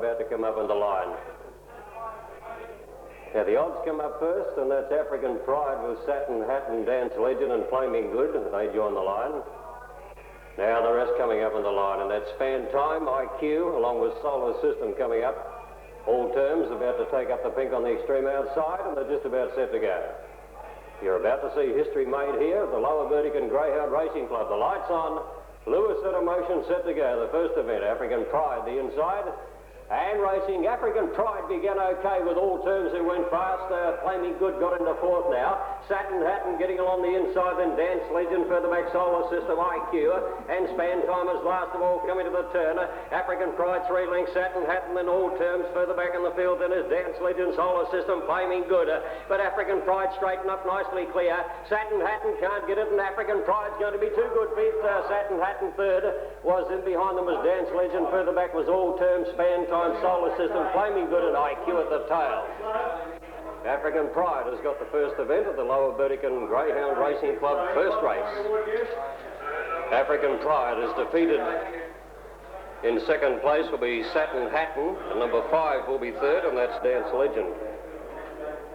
about to come up on the line. Now the odds come up first, and that's African Pride with Satin Hatton, Dance Legend and Flaming Good. They join the line. Now the rest coming up on the line, and that's Fan Time, IQ, along with Solar System coming up. All terms about to take up the pink on the extreme outside, and they're just about set to go. You're about to see history made here at the Lower Burdekin Greyhound Racing Club. The lights on, Lewis at a motion, set to go. The first event, African Pride, the inside. And racing, African Pride began okay with all terms who went fast. Flaming Good got into fourth now. Satin Hatton getting along the inside, then Dance Legend further back, Solar System, IQ, and Span Timers last of all coming to the turn. African Pride 3 lengths, Satin Hatton and all terms further back in the field, then is Dance Legend, Solar System, Flaming Good. But African Pride straightened up nicely clear. Satin Hatton can't get it, and African Pride's going to be too good. Beat Satin Hatton third. Was in behind them was Dance Legend, further back was all terms, Span Time, Solar System, Flaming Good and IQ at the tail. African Pride has got the first event of the Lower Burdekin Greyhound Racing Club first race. African Pride is defeated. In second place will be Satin Hatton, and number 5 will be third, and that's Dance Legend.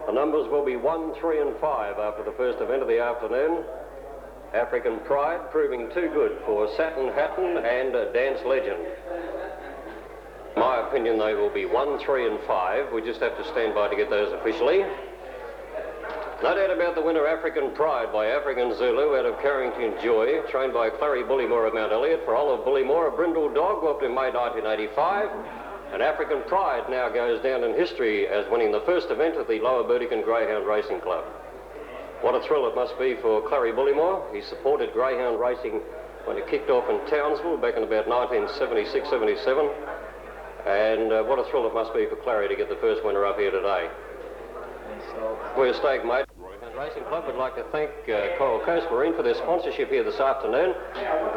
The numbers will be 1, 3 and 5 after the first event of the afternoon. African Pride proving too good for Satin Hatton and Dance Legend. In my opinion, they will be 1, 3 and 5. We just have to stand by to get those officially. No doubt about the winner, African Pride by African Zulu out of Carrington Joy, trained by Clary Bullymore of Mount Elliott for Olive Bullymore, a brindle dog, whooped in May 1985. And African Pride now goes down in history as winning the first event of the Lower Burdekin Greyhound Racing Club. What a thrill it must be for Clary Bullymore. He supported greyhound racing when it kicked off in Townsville back in about 1976-77. And what a thrill it must be for Clary to get the first winner up here today. We're stake, mate. Greyhound Racing Club would like to thank Coral Coast Marine for their sponsorship here this afternoon.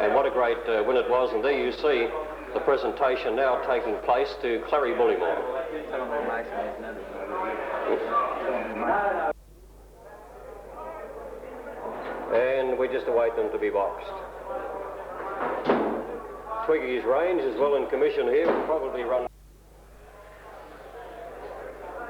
And what a great win it was. And there you see the presentation now taking place to Clary Bullymore. And we just await them to be boxed. Twiggy's range is well in commission here, will probably run.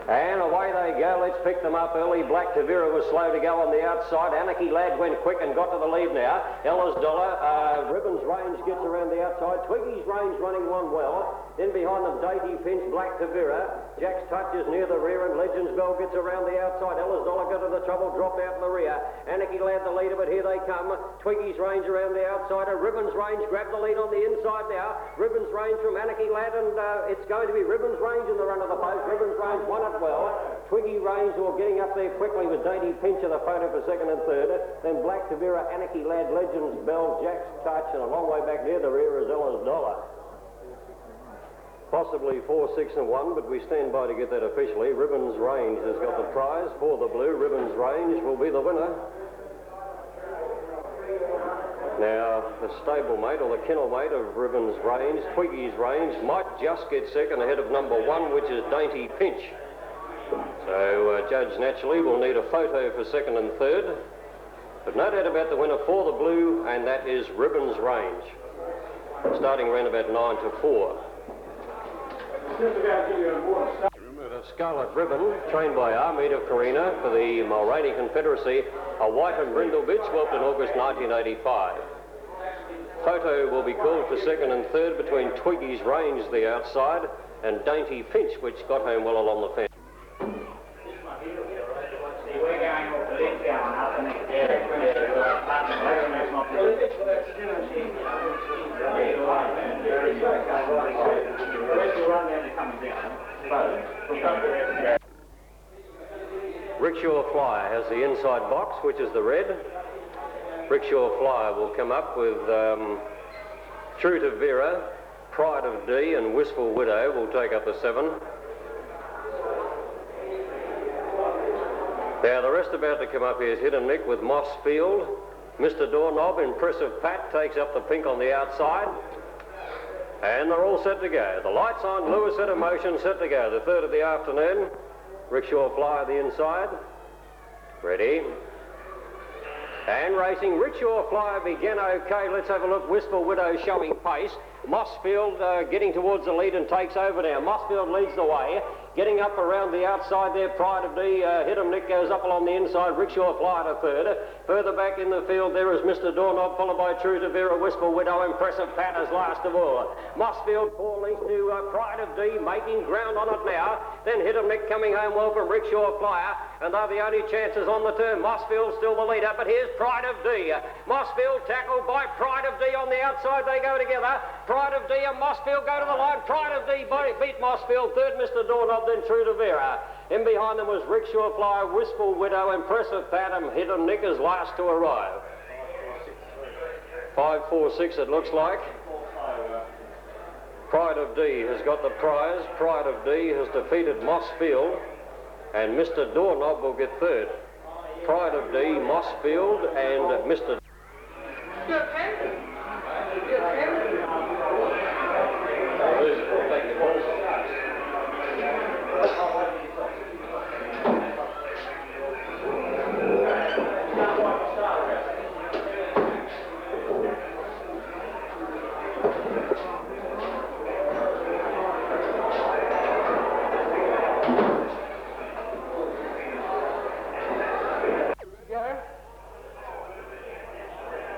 And away they go. Let's pick them up early. Black Tavira was slow to go on the outside. Anarchy Lad went quick and got to the lead now. Ella's Dollar. Ribbons Range gets around the outside. Twiggy's Range running one well. Then behind them, Dainty Pinch, Black Tavira. Jack's Touch is near the rear, and Legends Bell gets around the outside. Ella's Dollar got to the trouble, dropped out in the rear. Anarchy Lad the leader, but here they come. Twiggy's Range around the outside. Ribbons Range grabbed the lead on the inside now. Ribbons Range from Anarchy Lad, and it's going to be Ribbons Range in the run of the post. Ribbons Range won it well. Twiggy Range were getting up there quickly with Dainty Pinch of the photo for second and third. Then Black Tavira, Anarchy Lad, Legends Bell, Jack's Touch, and a long way back near the rear is Ella's Dollar. Possibly 4, 6 and 1, but we stand by to get that officially. Ribbons Range has got the prize for the blue. Ribbons Range will be the winner. Now, the stablemate or the kennelmate of Ribbons Range, Twiggy's Range, might just get second ahead of number 1, which is Dainty Pinch. So, Judge naturally will need a photo for second and third. But no doubt about the winner for the blue, and that is Ribbons Range. Starting around about 9 to 4. The Scarlet Ribbon, trained by Armid of Carina for the Mulroney Confederacy, a white and brindle bitch, whelped in August 1985. Photo will be called for second and third between Twiggy's Range, the outside, and Dainty Pinch, which got home well along the fence. Rickshaw Flyer has the inside box, which is the red. Rickshaw Flyer will come up with True to Vera, Pride of D, and Wistful Widow will take up the 7. Now the rest about to come up here is Hit and Mick with Moss Field. Mr. Doorknob, Impressive Pat, takes up the pink on the outside. And they're all set to go. The lights on, Lewis at a motion, set to go. The third of the afternoon. Rickshaw Flyer the inside. Ready. And racing, Rickshaw Flyer began okay. Let's have a look. Wistful Widow showing pace. Mossfield getting towards the lead and takes over now. Mossfield leads the way. Getting up around the outside there, Pride of D. Hit 'em Nick goes up along the inside. Rickshaw Flyer to third. Further back in the field there is Mr. Doorknob, followed by True to Vera, Wistful Widow, Impressive Pat as last of all. Mossfield 4 lengths to Pride of D, making ground on it now. Then Hit 'em Nick coming home well from Rickshaw Flyer, and they're the only chances on the turn. Mossfield still the leader, but here's Pride of D. Mossfield tackled by Pride of D on the outside. They go together. Pride of D and Mossfield go to the line. Pride of D beat Mossfield. Third, Mr. Doorknob, then True to Vera. In behind them was Rickshaw Flyer, Wistful Widow, Impressive Pat, and Hit 'em Nick as last to arrive. 5-4-6 it looks like. Pride of D has got the prize. Pride of D has defeated Mossfield, and Mr. Doorknob will get third. Pride of D, Mossfield, and Mr.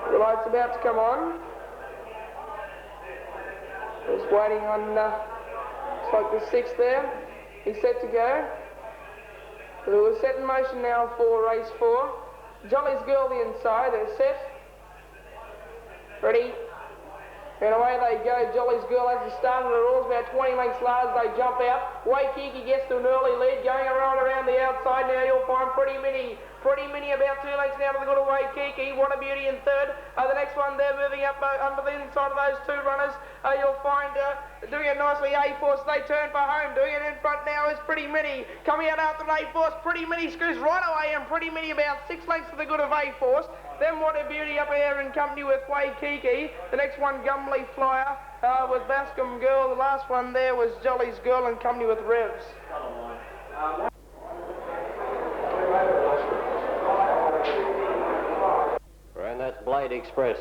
The light's about to come on. Just waiting on, looks like the 6th there. He's set to go. We're set in motion now for race 4. Jolly's Girl the inside, they're set. Ready. And away they go. Jolly's Girl has the start of the rules, about 20 lengths large. They jump out. Waikiki gets to an early lead, going around the outside. Now you'll find Pretty Mini about 2 lengths now to the good of Waikiki. What a Beauty in third. The next one there moving up under the inside of those 2 runners. You'll find doing it nicely, A-Force. They turn for home. Doing it in front now is Pretty Mini. Coming out after A-Force, Pretty Mini screws right away, and Pretty Mini about 6 lengths to the good of A-Force. Then What a Beauty up here in company with Waikiki. The next one, Gumley Flyer with Bascom Girl. The last one there was Jolly's Girl in company with Revs. And that's Blade Express.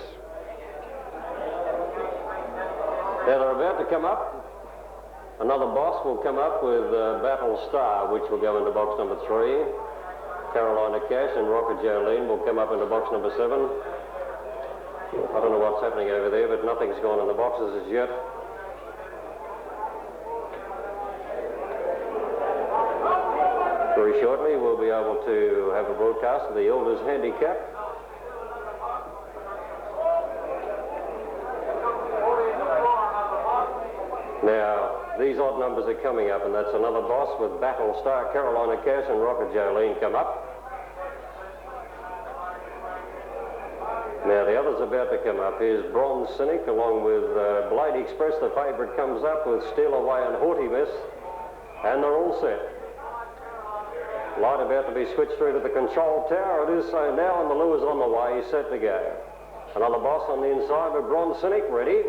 Now they're about to come up. Another boss will come up with Battle Star, which will go into box number 3. Carolina Cash and Rocket Jolene will come up into box number 7. I don't know what's happening over there, but nothing's gone in the boxes as yet. Very shortly we'll be able to have a broadcast of the Elders Handicap. Now, these odd numbers are coming up, and that's another boss with Battle Star, Carolina Cash, and Rocket Jolene come up. Now, the others about to come up. Here's Bronze Cynic, along with Blade Express. The favourite comes up with Steal Away and Haughty Miss, and they're all set. Light about to be switched through to the control tower. It is so now, and the lure's on the way, set to go. Another boss on the inside with Bronze Cynic ready.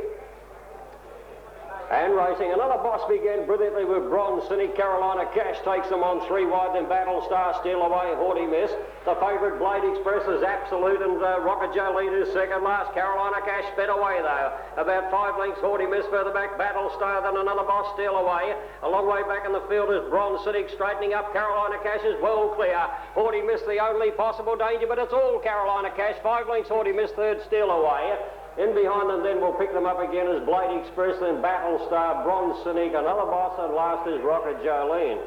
And racing, another boss began brilliantly with Bronze Cynic. Carolina Cash takes them on 3 wide, then Battle Star, Steal Away, Haughty Miss. The favourite Blade Express is Absolute, and Rocket Jolene is second last. Carolina Cash sped away though. About 5 lengths, Haughty Miss further back, Battle Star, then another boss, Steal Away. A long way back in the field is Bronze Cynic, straightening up. Carolina Cash is well clear. Haughty Miss the only possible danger, but it's all Carolina Cash. 5 lengths, Haughty Miss third, Steal Away. In behind them then we'll pick them up again as Blade Express, then Battle Star, Bronze Cynic, another boss, and last is Rocket Jolene.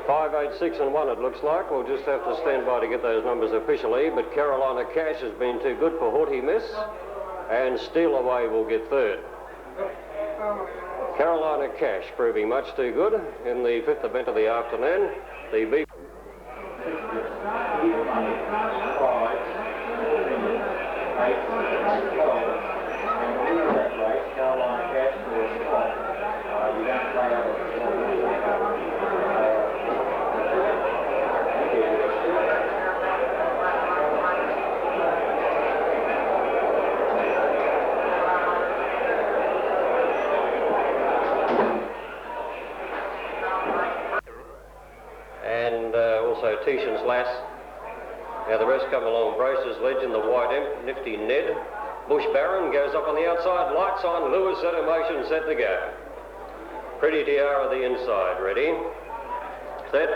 5, 8, 6 and 1 it looks like. We'll just have to stand by to get those numbers officially, but Carolina Cash has been too good for Haughty Miss, and Steal Away will get third. Carolina Cash proving much too good in the 5th event of the afternoon. The B. And Now the rest come along. Braces Legend, the White Imp, Nifty Ned. Bush Baron goes up on the outside. Lights on. Lewis set in motion. Set to go. Pretty Tiara the inside. Ready? Set.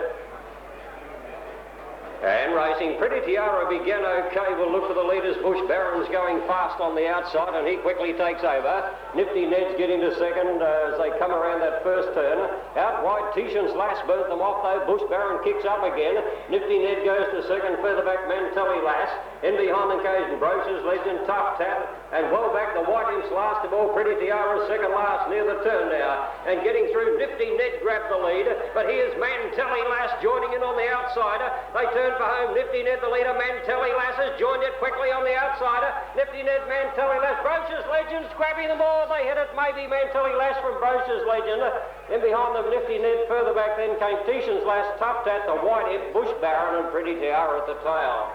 And racing. Pretty Tiara began okay. We'll look for the leaders. Bush Baron's going fast on the outside and he quickly takes over. Nifty Ned's getting to second as they come around that first turn. Out wide, Tishan's Lass burnt them off though. Bush Baron kicks up again. Nifty Ned goes to second. Further back, Mantelli Lass. In behind the occasion, Brochus Legend, Tough Tat. And well back, the White Imps last of all. Pretty Tiara second last near the turn now. And getting through, Nifty Ned grabbed the lead. But here's Mantelli Lass joining in on the outside. They turn for home. Nifty Ned, the leader. Mantelli Lass has joined it quickly on the outside. Nifty Ned, Mantelli Lass. Brochus Legends grabbing them all. They hit it. Maybe Mantelli Lass from Brochus Legend. In behind them, Nifty Ned. Further back then came Tishan's Lass, Tough Tat, the White Imp, Bush Baron and Pretty Tiara at the tail.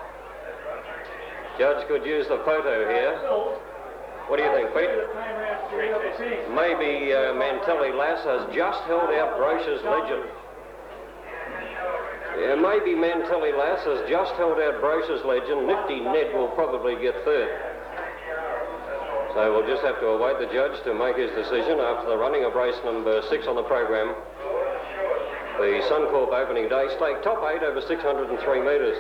Judge could use the photo here. What do you think, Pete? Maybe Mantelli Lass has just held out Brochus Legend. Yeah, maybe Mantelli Lass has just held out Brochus Legend. Nifty Ned will probably get third. So we'll just have to await the judge to make his decision after the running of race number 6 on the program. The Suncorp opening day stake top 8 over 603 metres.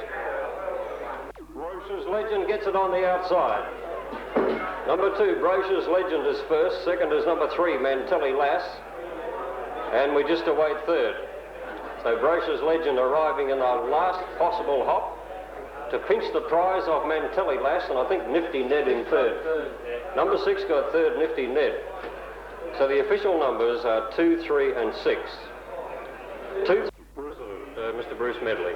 Brochus Legend gets it on the outside. Number 2, Brochus Legend is first. Second is number 3, Mantelli Lass. And we just await third. So Brochus Legend arriving in the last possible hop to pinch the prize off Mantelli Lass, and I think Nifty Ned in third. Number 6 got third, Nifty Ned. So the official numbers are 2, 3 and 6. Mr. Bruce Medley.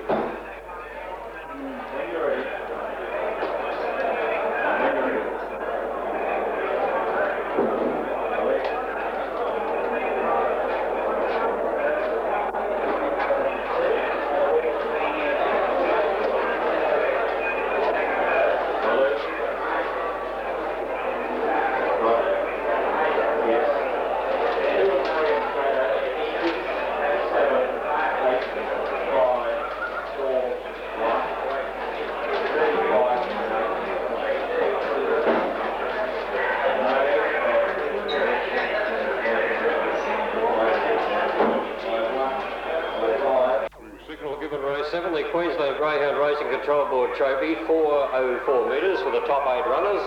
The Queensland Greyhound Racing Control Board Trophy, 404 metres for the top 8 runners,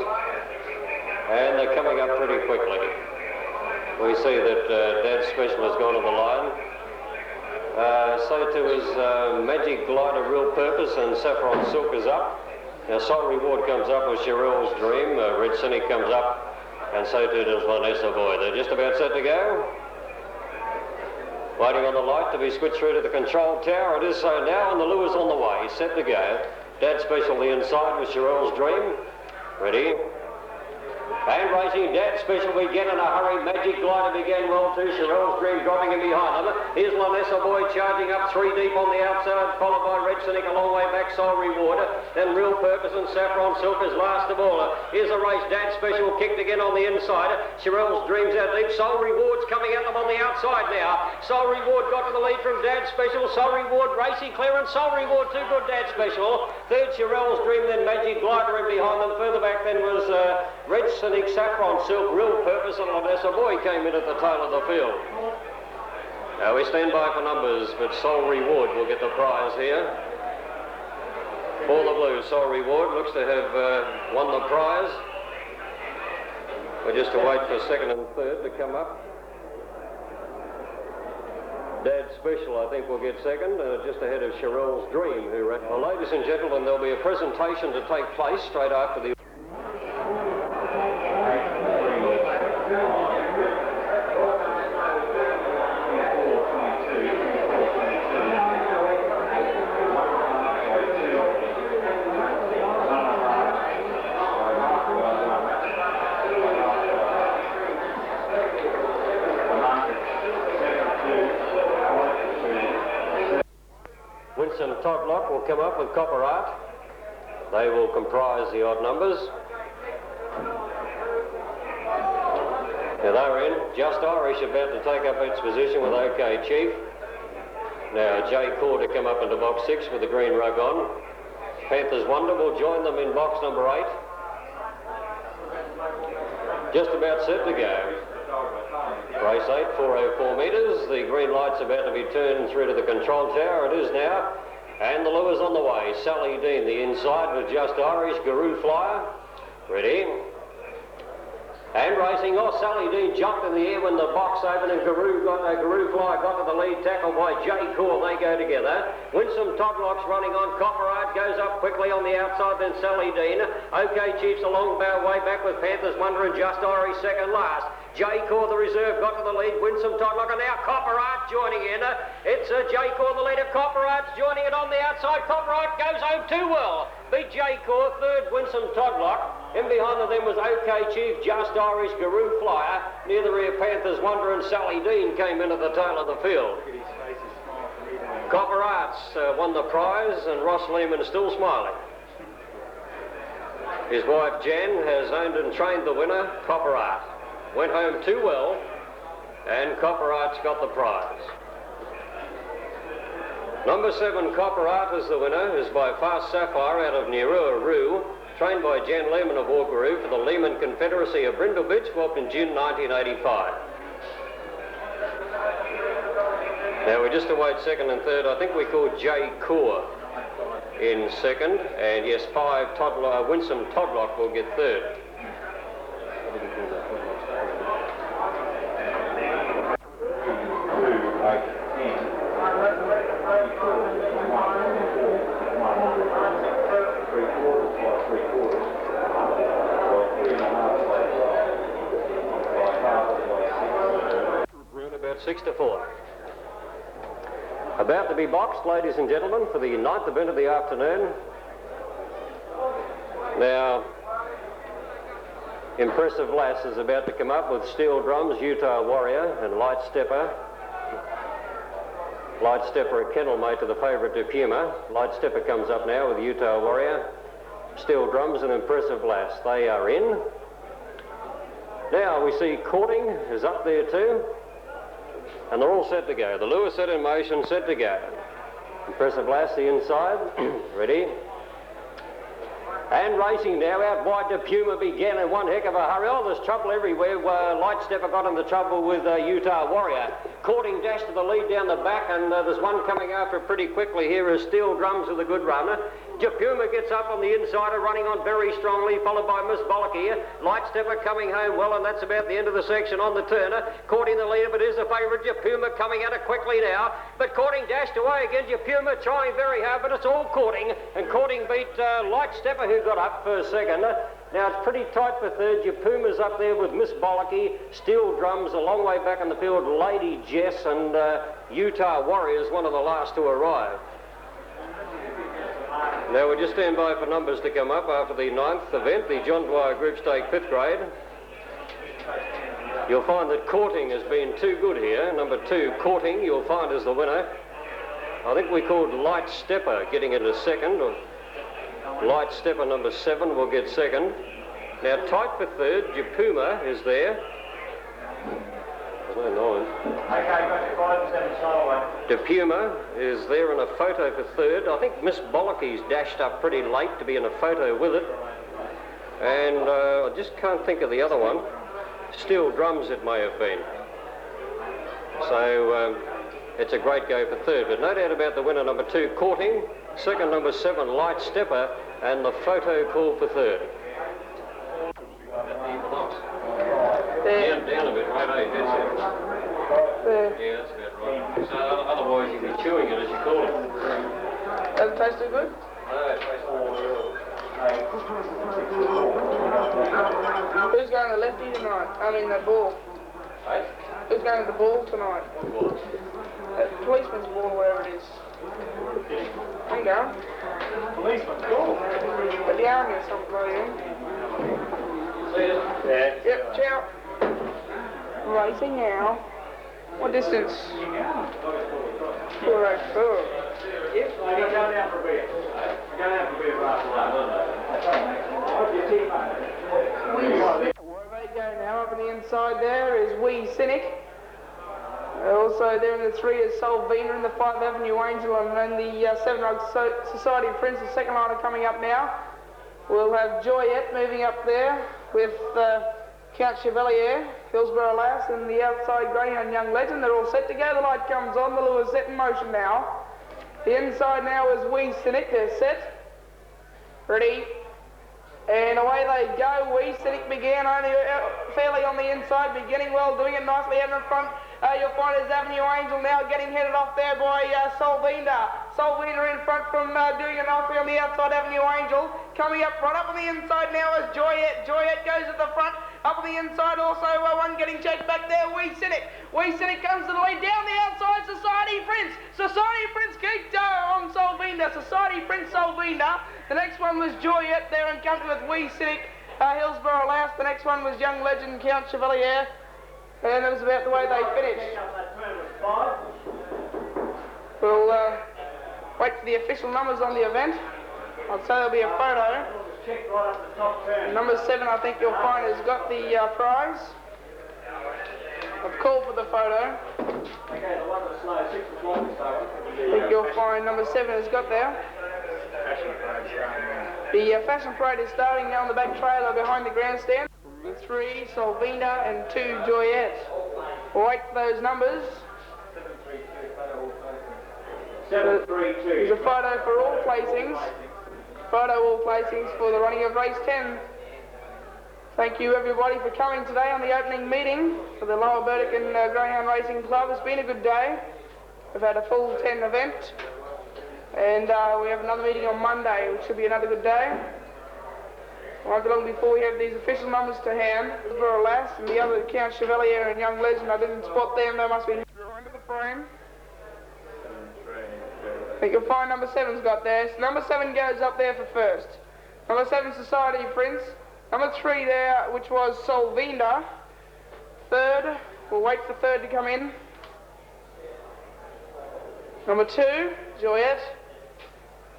and they're coming up pretty quickly. We see that Dad's Special has gone on the line. So too is Magic Glider Real Purpose, and Saffron Silk is up. Now Soul Reward comes up with Cheryl's Dream, Red Cynic comes up, and so too does Vanessa Boy. They're just about set to go. Waiting on the light to be switched through to the control tower. It is so now, and the lure's on the way, set to go. Dad Special the inside with Cheryl's Dream. Ready? And racing, Dad Special began in a hurry. Magic Glider began well too. Cheryl's Dream dropping in behind them. Here's Vanessa Boy charging up 3 deep on the outside, followed by Red Cynic a long way back, Soul Reward. Then Real Purpose and Saffron Silk is last of all. Here's a race, Dad Special kicked again on the inside. Cheryl's Dream's out deep. Soul Reward's coming at them on the outside now. Soul Reward got to the lead from Dad Special. Soul Reward racing clearance. Soul Reward too good, Dad Special. Third, Cheryl's Dream, then Magic Glider in behind them. Further back then was Red Cynic, Saffron Silk, Real Purpose, and Vanessa Boy came in at the tail of the field. Now we stand by for numbers, but Soul Reward will get the prize here. For the Blues, Soul Reward looks to have won the prize. We're just to wait for second and third to come up. Dad Special, I think, will get second, just ahead of Cheryl's Dream, who ran. Well, ladies and gentlemen, there'll be a presentation to take place straight after the... Winston Todlock will come up with Copper Art. They will comprise the odd numbers. Now they're in. Just Irish about to take up its position with OK Chief. Now Jay Core to come up into box 6 with the green rug on. Panthers Wonder will join them in box number 8. Just about set to go. Race 8, 404 metres. The green light's about to be turned through to the control tower. It is now. And the lure's on the way. Sally Dean, the inside with Just Irish, Guru Flyer. Ready. And racing off, Sally Dean jumped in the air when the box opened and Guru Flyer got to the lead, tackled by Jay Cool. They go together. Winsome Todlock's running on. Copperheart goes up quickly on the outside, then Sally Dean. OK Chief's a long bow way back with Panthers Wonder and Just Irish second last. Jay Core, the reserve, got to the lead. Winsome Todlock, and now Copperheart joining in. It's Jay Core, the leader. Copperheart's joining it on the outside. Copperheart goes home too well. Beat Jay Core, third Winsome Todlock. In behind them was OK Chief, Just Irish, Guru Flyer. Near the rear, Panthers Wonder and Sally Dean came into the tail of the field. Copperheart's won the prize, and Ross Lehman still smiling. His wife Jan has owned and trained the winner, Copperheart. Went home too well, and Copperheart's got the prize. Number 7, Copperheart, is the winner, is by Fast Sapphire out of Nerua-Roo, trained by Jan Lehman of Walkaroo for the Lehman Confederacy of Brindle Beach, formed in June 1985. Now we just await second and third. I think we called Jay Core in second, and yes, 5 Winsome Todlock will get third. About 6-4. About to be boxed, ladies and gentlemen, for the 9th event of the afternoon. Now, Impressive Lass is about to come up with Steel Drums, Utah Warrior, and Light Stepper. Light Stepper, a kennel mate to the favourite De Puma. Light Stepper comes up now with Utah Warrior, Steel Drums, and Impressive Lass. They are in. Now we see Courting is up there too. And they're all set to go. The lure set in motion, set to go. Impressive Lass, the inside. Ready. And racing now, out wide to Puma began in one heck of a hurry. Oh, there's trouble everywhere. Light Stepper got into trouble with Utah Warrior. Courting dashed to the lead down the back, and there's one coming after pretty quickly here is Steel Drums with a good runner. Puma gets up on the inside and running on very strongly, followed by Miss Bollock here. Light Stepper coming home well, and that's about the end of the section on the turner. Courting the leader, but is the favourite. Puma coming at it quickly now, but Courting dashed away again. Puma trying very hard, but it's all Courting, and Courting beat Light Stepper, who got up for second. Now it's pretty tight for third. Puma's up there with Miss Bollocky, Steel Drums a long way back in the field, Lady Jess, and Utah Warriors, one of the last to arrive. Now we just stand by for numbers to come up after the 9th event, the John Dwyer Group Stake 5th grade. You'll find that Courting has been too good here. Number 2, Courting, you'll find is the winner. I think we called Light Stepper getting into second. Or Light Stepper number 7 will get second. Now tight for third, Puma is there. There's no noise. De Puma is there in a photo for third. I think Miss Bollocky's dashed up pretty late to be in a photo with it. And I just can't think of the other one. Steel Drums it may have been. So it's a great go for third. But no doubt about the winner, number 2, Courting. Second, number 7, Light Stepper. And the photo call for third. Down a bit, right? Yeah, that's about right. So otherwise you'd be chewing it as you call it. Does it taste too good? No, it tastes more. Who's going to lefty tonight? I mean the ball. Hey? Who's going to the ball tonight? What? Policeman's ball, wherever it is. I'm going. Policeman's ball? At the army or something like that. See you. Yeah. Yep, ciao. Racing now. What distance? 404. Yep, I'm going down for a beer. I'm going down for a beer Where they go now, up on the inside there is Wee Cynic. Also there in the 3 is Solvina in the 5 Avenue Angel, and then the 7 Oaks Society of Friends, the second line, are coming up now. We'll have Joyette moving up there with Count Chevalier, Hillsborough Lass, and the outside Greyhound Young Legend. They're all set to go. The light comes on. The lure's set in motion now. The inside now is Wee Cynic. They're set. Ready. And away they go. Wee Cynic began only fairly on the inside, beginning well, doing it nicely out in front. You'll find his Avenue Angel now getting headed off there by Solvina. Solvina in front from doing it nicely on the outside, Avenue Angel. Coming up front, up on the inside now is Joyette. Joyette goes at the front. Up on the inside also, one getting checked back there, Wee Cynic. Wee Cynic comes to the lead. Down the outside, Society Prince. Society Prince keeps on Solvina. Society Prince Solvina. The next one was Joyette there in company with Wee Cynic. Hillsborough Lass. The next one was Young Legend, Count Chevalier. And that was about the way they finished. We'll wait for the official numbers on the event. I'd say there'll be a photo. Number 7, I think you'll find, has got the prize. I've called for the photo. I think you'll find number 7 has got there. The fashion parade is starting now on the back trailer behind the grandstand. 3 Solvina and 2 Joyette. We'll wait for those numbers. 732. There's a photo for all placings. Photo all placings for the running of race 10. Thank you everybody for coming today on the opening meeting for the Lower Burdekin Greyhound Racing Club. It's been a good day. We've had a full 10 event, and we have another meeting on Monday, which should be another good day. Won't be long before we have these official numbers to hand. Hillsborough Lass and the other Count Chevalier and Young Legend. I didn't spot them. They must be into the frame. I think you'll find number 7's got there. So number 7 goes up there for first. Number 7, Society Prince. Number 3 there, which was Solvina. 3rd, we'll wait for 3rd to come in. Number 2, Joyette.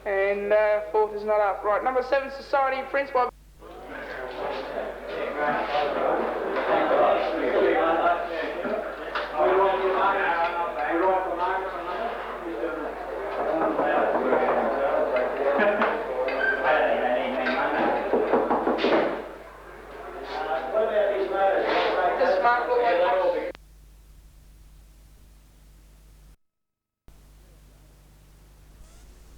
And 4th is not up. Right, number 7, Society Prince.